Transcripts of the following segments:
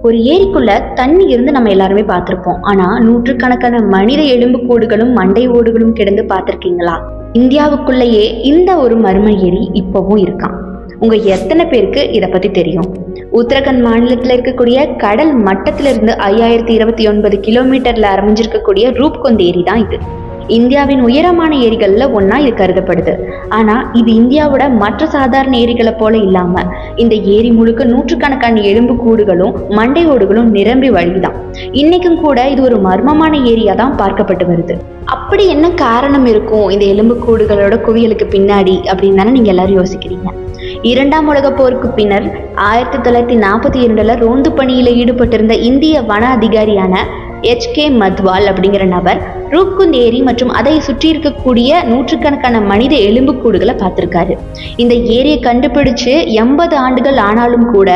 ஒரு ஏரிக்குள்ள தண்ணி இருந்து நம்ம எல்லாருமே பார்த்திருப்போம். ஆனா நூற்றுக்கணக்கான மனித எலும்பு கூடுகளும் மண்டை ஓடுகளும் கிடந்து பார்த்திருக்கீங்களா? இந்தியாவுக்குள்ளேயே இந்த ஒரு மர்ம ஏரி இப்பவும் இருக்கான். உங்க எத்தனை பேருக்கு இதை பத்தி தெரியும்? உத்தரகாண்ட் மாநிலத்தில் இருக்கக்கூடிய கடல் மட்டத்திலிருந்து 5029 கிலோமீட்டர்ல அமைஞ்சிருக்கக்கூடிய ரூப்குந்த் ஏரி தான் இது. இந்தியாவின் உயரமான ஏரிகள்ல ஒன்னா இது கருதப்படுது. ஆனா இது இந்தியாவோட மற்ற சாதாரண ஏரிகளை போல இல்லாம இந்த ஏரி முழுக்க நூற்றுக்கணக்கான எலும்பு கூடுகளும் மண்டை ஓடுகளும் நிரம்பி வழிதான். இன்னைக்கும் கூட இது ஒரு மர்மமான ஏரியா தான் பார்க்கப்பட்டு வருது. அப்படி என்ன காரணம் இருக்கும் இந்த எலும்பு கூடுகளோட குவியலுக்கு பின்னாடி அப்படின்னு தானே நீங்க எல்லாரும் யோசிக்கிறீங்க. இரண்டாம் உலக போருக்கு பின்னர் 1942 ரோந்து பணியில ஈடுபட்டிருந்த இந்திய வன அதிகாரியான HK மத்வால் அப்படிங்கிற நபர் ரூப்குந்த் ஏரி மற்றும் அதை சுற்றி இருக்கக்கூடிய நூற்றுக்கணக்கான மனித எலும்புக்கூடுகளை பார்த்திருக்காரு. இந்த ஏரியை கண்டுபிடிச்சு 80 ஆண்டுகள் ஆனாலும் கூட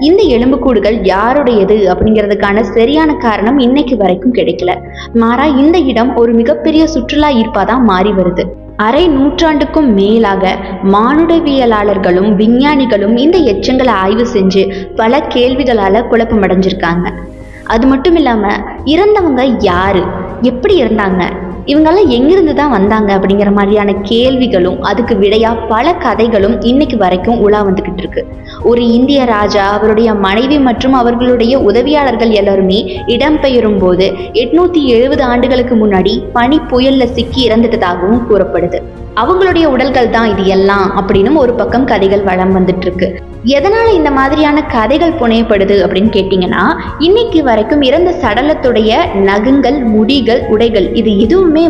இந்த எலும்புக்கூடுகள் யாருடையது அப்படிங்கிறதுக்கான சரியான காரணம் இன்னைக்கு வரைக்கும் கிடைக்கல. மாறா இந்த இடம் ஒரு மிகப்பெரிய சுற்றுலா ஈர்ப்பாதான் மாறி வருது. அரை நூற்றாண்டுக்கும் மேலாக மானுடவியலாளர்களும் விஞ்ஞானிகளும் இந்த எச்சங்களை ஆய்வு செஞ்சு பல கேள்விகளால குழப்பமடைஞ்சிருக்காங்க. அது மட்டும் இல்லாம இறந்தவங்க யாரு, எப்படி இருந்தாங்க, இவங்கெல்லாம் எங்கிருந்து தான் வந்தாங்க அப்படிங்கிற மாதிரியான கேள்விகளும் அதுக்கு விடையா பல கதைகளும் இன்னைக்கு வரைக்கும் உலா வந்துகிட்டு இருக்கு. ஒரு இந்திய ராஜா அவருடைய மனைவி மற்றும் அவர்களுடைய உதவியாளர்கள் எல்லாருமே இடம்பெயரும் போது 870 ஆண்டுகளுக்கு முன்னாடி பனி புயல்ல சிக்கி இறந்துட்டதாகவும் கூறப்படுது. அவங்களுடைய உடல்கள் தான் இது எல்லாம் அப்படின்னு ஒரு பக்கம் கதைகள் வளம் வந்துட்டு இருக்கு. எதனால இந்த மாதிரியான கதைகள் புனையப்படுது அப்படின்னு கேட்டீங்கன்னா, இன்னைக்கு வரைக்கும் இறந்த சடலத்துடைய நகங்கள், முடிகள், உடைகள் இது எதுவுமே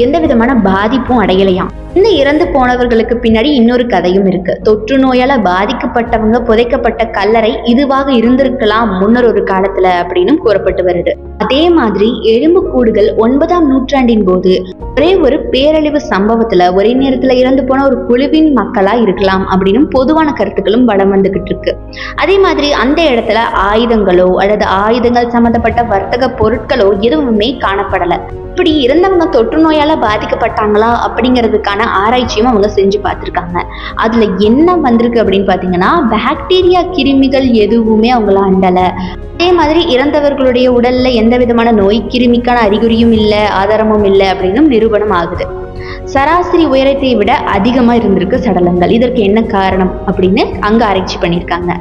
எந்த விதமான பாதிப்பும் அடையலையாம். இந்த இறந்து போனவர்களுக்கு பின்னாடி இன்னொரு கதையும் இருக்கு. தொற்று நோயால பாதிக்கப்பட்டவங்க புதைக்கப்பட்ட கல்லறை இதுவாக இருந்திருக்கலாம் முன்னர் ஒரு காலத்துல அப்படின்னு கூறப்பட்டு வருது. அதே மாதிரி எலும்பு கூடுகள் 9ஆம் நூற்றாண்டின் போது ஒரே ஒரு பேரழிவு சம்பவத்துல ஒரே நேரத்துல இறந்து போன ஒரு குழுவின் மக்களா இருக்கலாம் அப்படின்னு பொதுவான கருத்துக்களும் வளம் வந்துகிட்டு இருக்கு. அதே மாதிரி அந்த இடத்துல ஆயுதங்களோ அல்லது ஆயுதங்கள் சம்பந்தப்பட்ட வர்த்தக பொருட்களோ எதுவுமே காணப்படல. இப்படி இறந்தவங்க தொற்று நோயால பாதிக்கப்பட்டாங்களா அப்படிங்கிறதுக்கான ஆராய்ச்சியும் அவங்க செஞ்சு பார்த்திருக்காங்க. அதுல என்ன வந்திருக்கு அப்படின்னு பாத்தீங்கன்னா, பாக்டீரியா கிருமிகள் எதுவுமே அவங்கள அண்டல. அதே மாதிரி இறந்தவர்களுடைய உடல்ல எந்த விதமான நோய் கிருமிக்கான அறிகுறியும் இல்லை, ஆதாரமும் இல்லை அப்படின்னு நிரூபணம் ஆகுது. சராசரி உயரத்தை விட அதிகமா இருந்திருக்கு சடலங்கள். இதற்கு என்ன காரணம் அப்படின்னு அங்க ஆராய்ச்சி பண்ணியிருக்காங்க.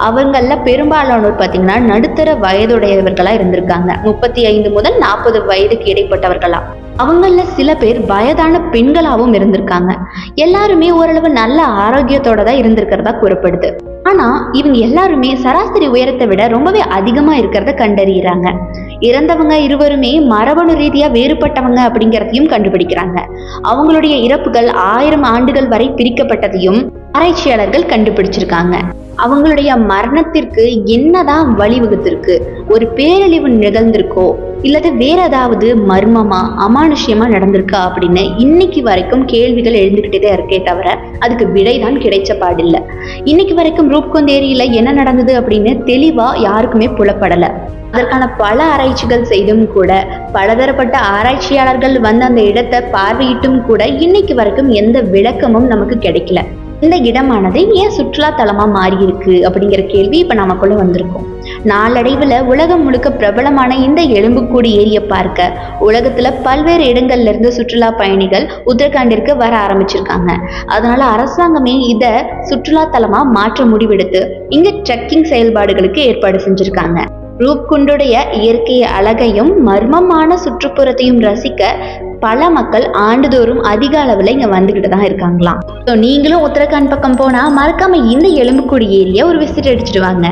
அவங்கள பெரும்பாலானோர் பார்த்தீங்கன்னா நடுத்தர வயதுடையவர்களா இருந்திருக்காங்க. 35 முதல் 40 வயதுக்கு இடைப்பட்டவர்களா. அவங்கள சில பேர் வயதான பெண்களாகவும் இருந்திருக்காங்க. எல்லாருமே ஓரளவு நல்ல ஆரோக்கியத்தோட தான் இருந்திருக்கிறதா கூறப்படுது. ஆனா இவங்க எல்லாருமே சராசரி உயரத்தை விட ரொம்பவே அதிகமா இருக்கிறத கண்டறியறாங்க. இறந்தவங்க இருவருமே மரபணு ரீதியா வேறுபட்டவங்க அப்படிங்கிறதையும் கண்டுபிடிக்கிறாங்க. அவங்களுடைய இறப்புகள் 1000 ஆண்டுகள் வரை பிரிக்கப்பட்டதையும் ஆராய்ச்சியாளர்கள் கண்டுபிடிச்சிருக்காங்க. அவங்களுடைய மரணத்திற்கு என்னதான் வழிவகுத்திருக்கு, ஒரு பேரழிவு நிகழ்ந்திருக்கோ இல்லது வேற ஏதாவது மர்மமா அமானுஷ்யமா நடந்திருக்கா அப்படின்னு இன்னைக்கு வரைக்கும் கேள்விகள் எழுந்துகிட்டே தான் இருக்கே தவிர அதுக்கு விடைதான் கிடைச்ச பாடில்லை. இன்னைக்கு வரைக்கும் ரூப்குந்த் ஏரியில என்ன நடந்தது அப்படின்னு தெளிவா யாருக்குமே புலப்படல. அதற்கான பல ஆராய்ச்சிகள் செய்தும் கூட பலதரப்பட்ட ஆராய்ச்சியாளர்கள் அந்த இடத்தை பார்வையிட்டும் கூட இன்னைக்கு வரைக்கும் எந்த விளக்கமும் நமக்கு கிடைக்கல. இந்த இடமானது ஏன் சுற்றுலா தலமா மாறி இருக்கு அப்படிங்கிற கேள்வி இப்ப நமக்குள்ள வந்திருக்கும். நாளடைவுல உலகம் முழுக்க பிரபலமான இந்த எலும்புக்கூடு ஏரியை பார்க்க உலகத்துல பல்வேறு இடங்கள்ல இருந்து சுற்றுலா பயணிகள் உத்தரகாண்டிற்கு வர ஆரம்பிச்சிருக்காங்க. அதனால அரசாங்கமே இத சுற்றுலா தலமா மாற்ற முடிவெடுத்து இங்க ட்ரெக்கிங் செயல்பாடுகளுக்கு ஏற்பாடு செஞ்சிருக்காங்க. ரூப்குண்டுடைய இயற்கை அழகையும் மர்மமான சுற்றுப்புறத்தையும் ரசிக்க பல மக்கள் ஆண்டுதோறும் அதிக அளவில் இங்க வந்துகிட்டு தான் இருக்காங்களாம். நீங்களும் உத்தரகாண்ட் பக்கம் போனா மறக்காம இந்த எலும்புக்கூடு ஏரியா ஒரு விசிட் அடிச்சுட்டு வாங்க.